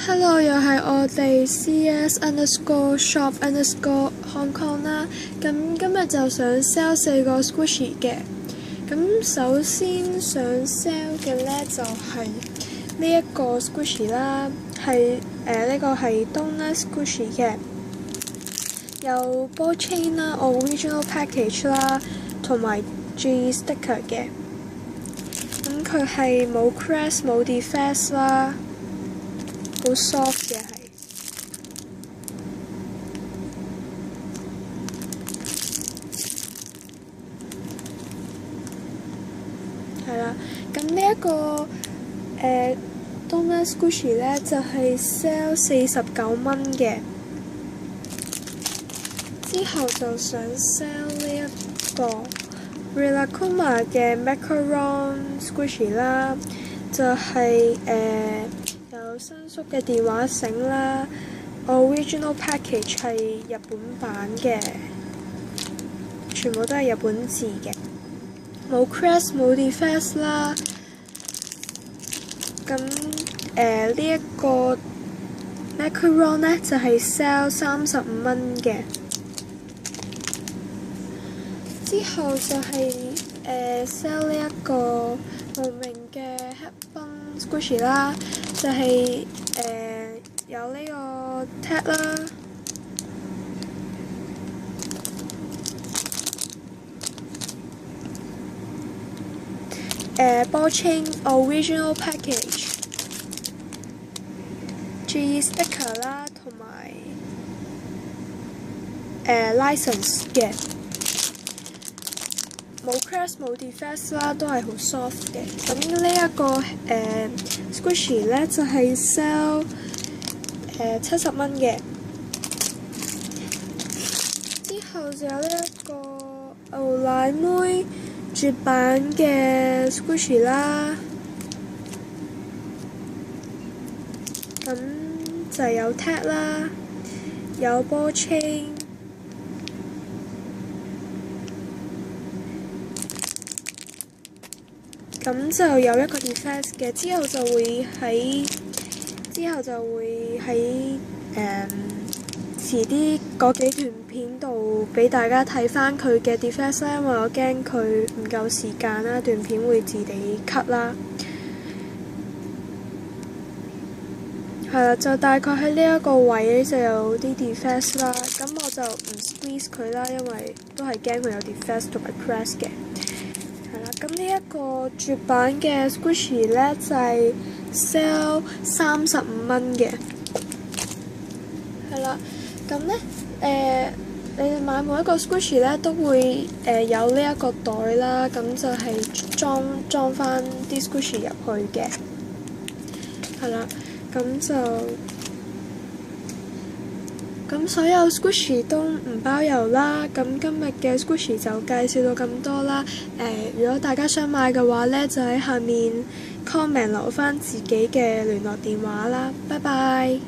Hello，又係我哋 CS_shop_Hong Kong 啦。咁今日就想 sell 4個 squishy 嘅。咁首先想 sell 嘅呢就係呢一個 squishy 啦，係呢個係 donut squishy 嘅，有 ball chain 啦、original package 啦，同埋 G sticker 嘅。咁佢係冇 crest 冇 defect 啦。好 soft 嘅係啦。咁呢一個donut squishy 咧就係 sell 49蚊嘅。之後就想 sell 呢一個 Rilakkuma 嘅 macaron squishy 啦，就係有伸縮嘅電話繩啦 ，original package 係日本版嘅，全部都係日本字嘅，冇 crest 冇 defect 啦。咁呢一個 macaron 呢就係 sell 35蚊嘅。之後就係sell 呢一個無名嘅 headband squishy 啦，就係有呢個 tag 啦，ball chain original package G sticker 啦，同埋license 嘅。冇 crest 冇 defect 啦，都係好 soft 嘅。咁呢一個squishy 咧就係 sell 70蚊嘅。之後就有呢一個牛奶妹絕版嘅 squishy 啦，咁就有 tag 啦，有 ball chain。咁就有一個 defect 嘅，之後就會喺遲啲嗰幾段片度俾大家睇翻佢嘅 defect 啦，因為我驚佢唔夠時間啦，段片會自己 cut 啦。係啦，就大概喺呢一個位就有啲 defect 啦，咁我就唔 squeeze 佢啦，因為都係驚佢有 defect 同埋 crash 嘅。咁呢一個絕版嘅 squishy 咧就係 sell 35蚊嘅，係啦。咁咧你哋買每一個 squishy 咧都會有呢一個袋啦，咁就係裝翻啲 squishy 入去嘅，係啦。咁所有 squishy 都唔包郵啦。咁今日嘅 squishy 就介紹到咁多啦。如果大家想買嘅話呢，就喺下面 comment 留翻自己嘅聯絡電話啦。拜拜。